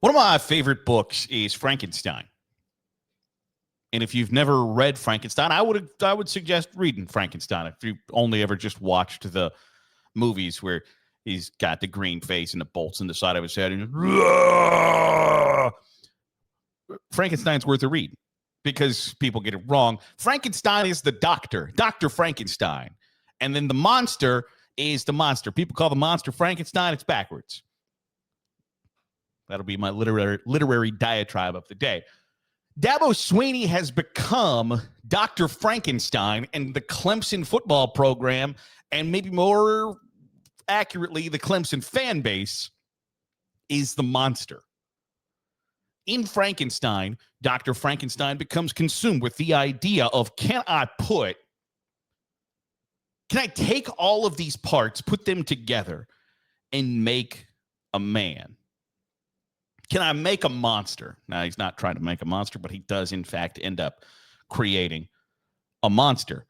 One of my favorite books is Frankenstein. And if you've never read Frankenstein, I would suggest reading Frankenstein if you only ever just watched the movies where he's got the green face and the bolts in the side of his head. And Frankenstein's worth a read because people get it wrong. Frankenstein is the doctor, Dr. Frankenstein. And then the monster is the monster. People call the monster Frankenstein. It's backwards. That'll be my literary diatribe of the day. Dabo Swinney has become Dr. Frankenstein and the Clemson football program, and maybe more accurately, the Clemson fan base is the monster. In Frankenstein, Dr. Frankenstein becomes consumed with the idea of, can I take all of these parts, put them together, and make a man? Can I make a monster? Now, he's not trying to make a monster, but he does, in fact, end up creating a monster.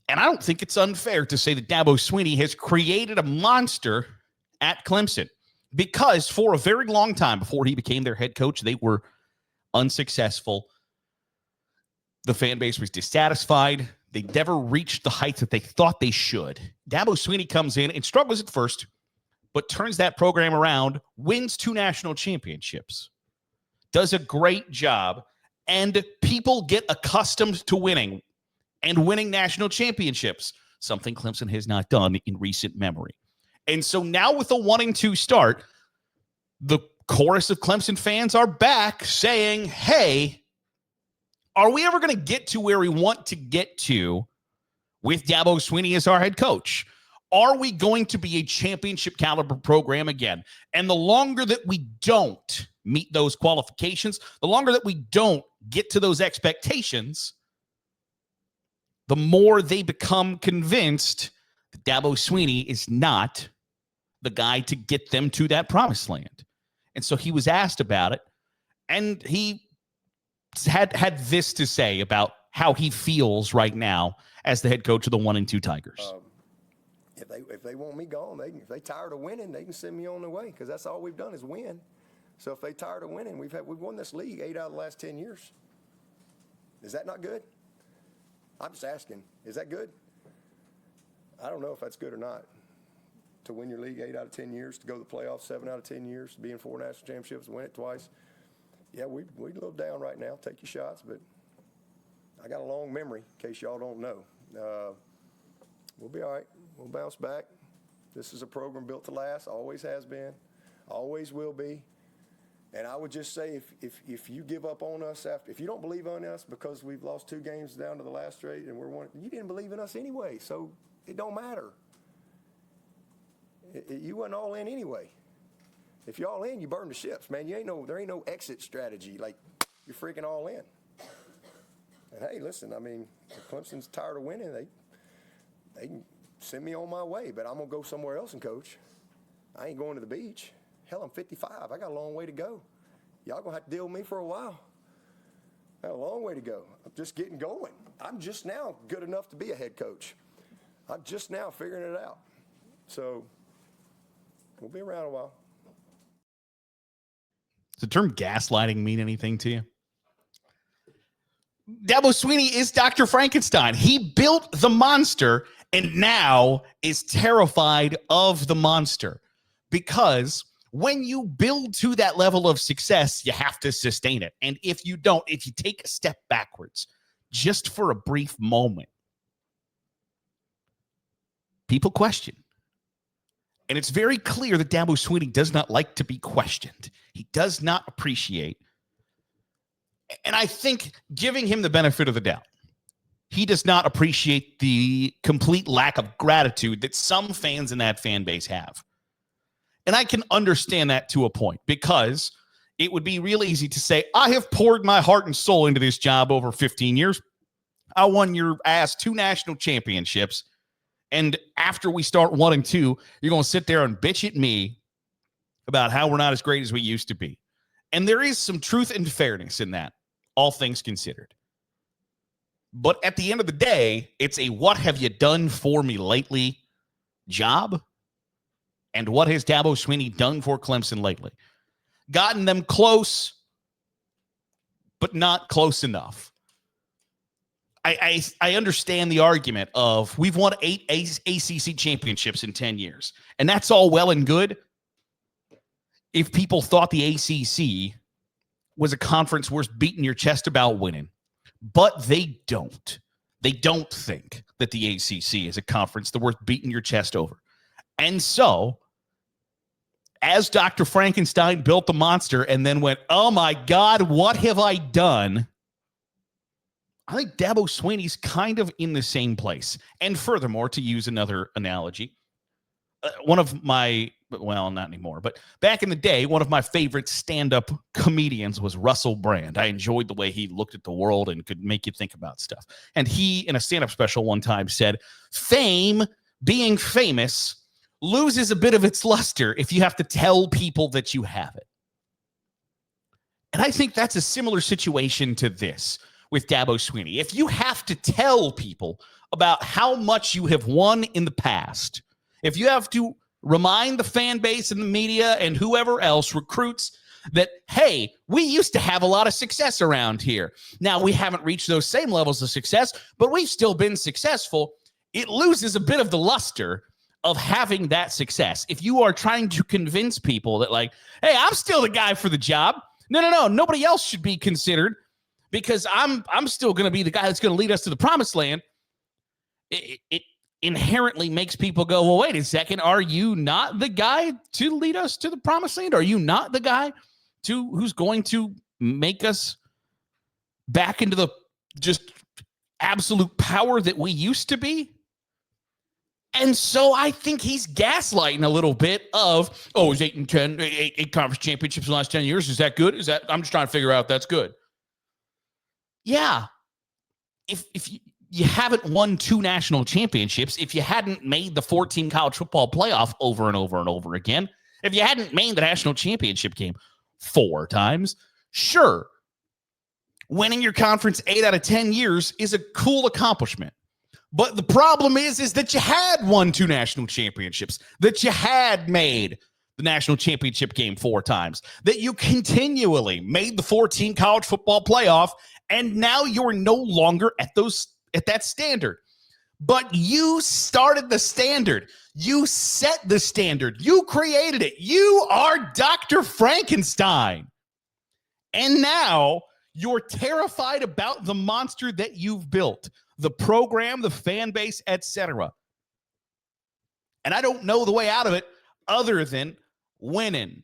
And I don't think it's unfair to say that Dabo Swinney has created a monster at Clemson because for a very long time before he became their head coach, they were unsuccessful. The fan base was dissatisfied. They never reached the heights that they thought they should. Dabo Swinney comes in and struggles at first, but turns that program around, wins 2 national championships, does a great job, and people get accustomed to winning and winning national championships, something Clemson has not done in recent memory. And so now with a 1-2 start, the chorus of Clemson fans are back saying, hey, are we ever going to get to where we want to get to with Dabo Swinney as our head coach? Are we going to be a championship caliber program again? And the longer that we don't meet those qualifications, the longer that we don't get to those expectations, the more they become convinced that Dabo Swinney is not the guy to get them to that promised land. And so he was asked about it, and he had this to say about how he feels right now as the head coach of the 1-2 Tigers. If they want me gone, if they tired of winning, they can send me on their way because that's all we've done is win. So if they tired of winning, we've won this league 8 out of the last 10 years. Is that not good? I'm just asking. Is that good? I don't know if that's good or not. To win your league 8 out of 10 years, to go to the playoffs 7 out of 10 years, to be in 4 national championships, win it twice. Yeah, we're a little down right now. Take your shots, but I got a long memory in case y'all don't know. We'll be all right. We'll bounce back. This is a program built to last. Always has been. Always will be. And I would just say if you give up on us if you don't believe in us because we've lost 2 games down to the last straight and you didn't believe in us anyway, so it don't matter. You wasn't all in anyway. If you're all in, you burn the ships, man. There ain't no exit strategy. Like, you're freaking all in. And hey, listen, I mean, if Clemson's tired of winning, they can send me on my way, but I'm going to go somewhere else and coach. I ain't going to the beach. Hell, I'm 55. I got a long way to go. Y'all going to have to deal with me for a while. I got a long way to go. I'm just getting going. I'm just now good enough to be a head coach. I'm just now figuring it out. So we'll be around a while. Does the term gaslighting mean anything to you? Dabo Swinney is Dr. Frankenstein. He built the monster and now is terrified of the monster because when you build to that level of success, you have to sustain it. And if you don't, if you take a step backwards just for a brief moment, people question. And it's very clear that Dabo Swinney does not like to be questioned. He does not appreciate. And I think giving him the benefit of the doubt, he does not appreciate the complete lack of gratitude that some fans in that fan base have. And I can understand that to a point because it would be real easy to say, I have poured my heart and soul into this job over 15 years. I won your ass 2 national championships. And after we start 1-2, you're going to sit there and bitch at me about how we're not as great as we used to be. And there is some truth and fairness in that, all things considered. But at the end of the day, it's a what have you done for me lately job. And what has Dabo Swinney done for Clemson lately? gotten them close, but not close enough. I understand the argument of we've won 8 ACC championships in 10 years, and that's all well and good if people thought the ACC was a conference worth beating your chest about winning. But they don't. They don't think that the ACC is a conference that's worth beating your chest over. And so, as Dr. Frankenstein built the monster and then went, oh my God, what have I done? I think Dabo Swinney's kind of in the same place. And furthermore, to use another analogy, one of my, well, not anymore, but back in the day, one of my favorite stand-up comedians was Russell Brand. I enjoyed the way he looked at the world and could make you think about stuff. And he, in a stand-up special one time, said, fame, being famous, loses a bit of its luster if you have to tell people that you have it. And I think that's a similar situation to this with Dabo Swinney. If you have to tell people about how much you have won in the past, if you have to remind the fan base and the media and whoever else, recruits, that, hey, we used to have a lot of success around here. Now, we haven't reached those same levels of success, but we've still been successful. It loses a bit of the luster of having that success. If you are trying to convince people that, like, hey, I'm still the guy for the job. No, nobody else should be considered because I'm still going to be the guy that's going to lead us to the promised land. It inherently makes people go, well, wait a second. Are you not the guy to lead us to the promised land? Are you not the guy who's going to make us back into the just absolute power that we used to be? And so I think he's gaslighting a little bit of, oh, is 8 and 10, 8 conference championships in the last 10 years. Is that good? I'm just trying to figure out if that's good. Yeah. If you haven't won 2 national championships, if you hadn't made the 14 college football playoff over and over and over again, if you hadn't made the national championship game 4 times, sure, winning your conference 8 out of 10 years is a cool accomplishment. But the problem is that you had won 2 national championships, that you had made the national championship game 4 times, that you continually made the 14 college football playoff, and now you're no longer at that standard. But you started the standard. You set the standard. You created it. You are Dr. Frankenstein. And now you're terrified about the monster that you've built, the program, the fan base, etc. And I don't know the way out of it other than winning.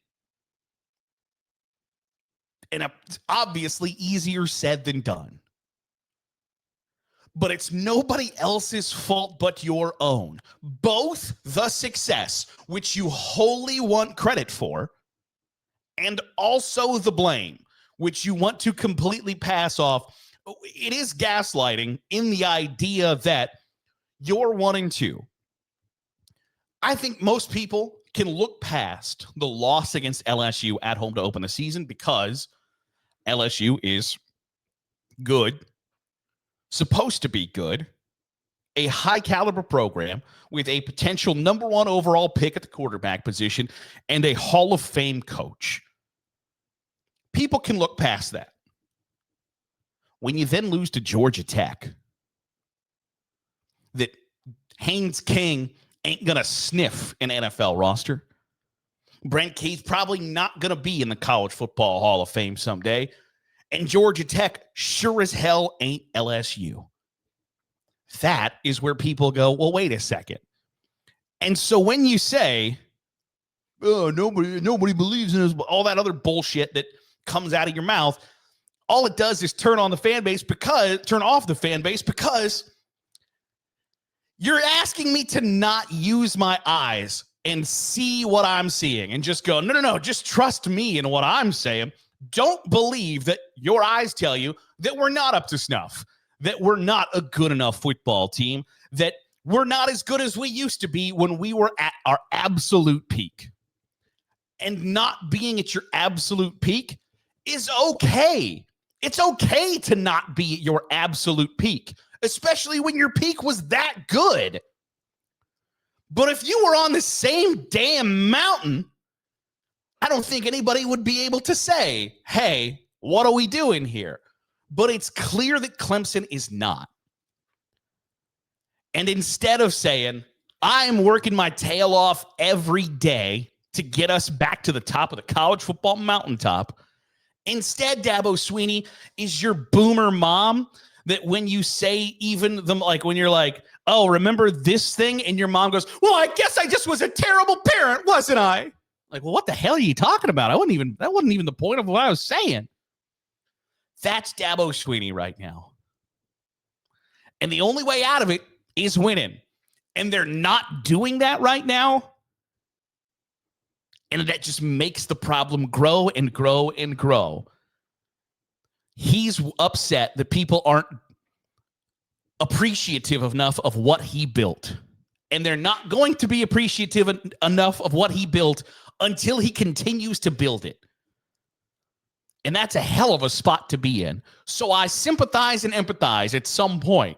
And it's obviously easier said than done. But it's nobody else's fault but your own. Both the success, which you wholly want credit for, and also the blame, which you want to completely pass off. It is gaslighting in the idea that you're wanting to. I think most people can look past the loss against LSU at home to open the season because LSU is good, supposed to be good, a high caliber program with a potential number 1 overall pick at the quarterback position and a Hall of Fame coach. People can look past that. When you then lose to Georgia Tech, that Haynes King ain't going to sniff an NFL roster. Brent Keith's probably not going to be in the College Football Hall of Fame someday. And Georgia Tech sure as hell ain't LSU. That is where people go, well, wait a second. And so when you say, oh, nobody believes in us, all that other bullshit that comes out of your mouth, all it does is turn off the fan base because you're asking me to not use my eyes and see what I'm seeing and just go, no, just trust me in what I'm saying. Don't believe that your eyes tell you that we're not up to snuff, that we're not a good enough football team, that we're not as good as we used to be when we were at our absolute peak. And not being at your absolute peak is okay. It's okay to not be at your absolute peak, especially when your peak was that good. But if you were on the same damn mountain I don't think anybody would be able to say, hey, what are we doing here? But it's clear that Clemson is not. And instead of saying, I'm working my tail off every day to get us back to the top of the college football mountaintop, instead, Dabo Swinney is your boomer mom that when you say even them, like when you're like, oh, remember this thing? And your mom goes, well, I guess I just was a terrible parent, wasn't I? Like, well, what the hell are you talking about? That wasn't even the point of what I was saying. That's Dabo Swinney right now. And the only way out of it is winning. And they're not doing that right now. And that just makes the problem grow and grow and grow. He's upset that people aren't appreciative enough of what he built. And they're not going to be appreciative enough of what he built until he continues to build it. And that's a hell of a spot to be in. So I sympathize and empathize at some point.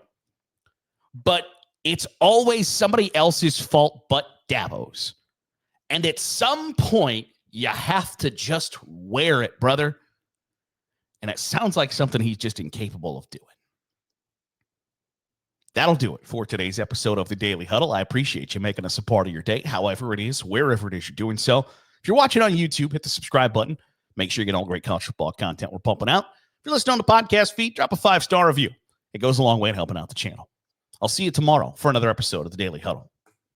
But it's always somebody else's fault but Dabo's. And at some point, you have to just wear it, brother. And it sounds like something he's just incapable of doing. That'll do it for today's episode of the Daily Huddle. I appreciate you making us a part of your day, however it is, wherever it is you're doing so. If you're watching on YouTube, hit the subscribe button. Make sure you get all the great college football content we're pumping out. If you're listening on the podcast feed, drop a 5-star review. It goes a long way in helping out the channel. I'll see you tomorrow for another episode of the Daily Huddle.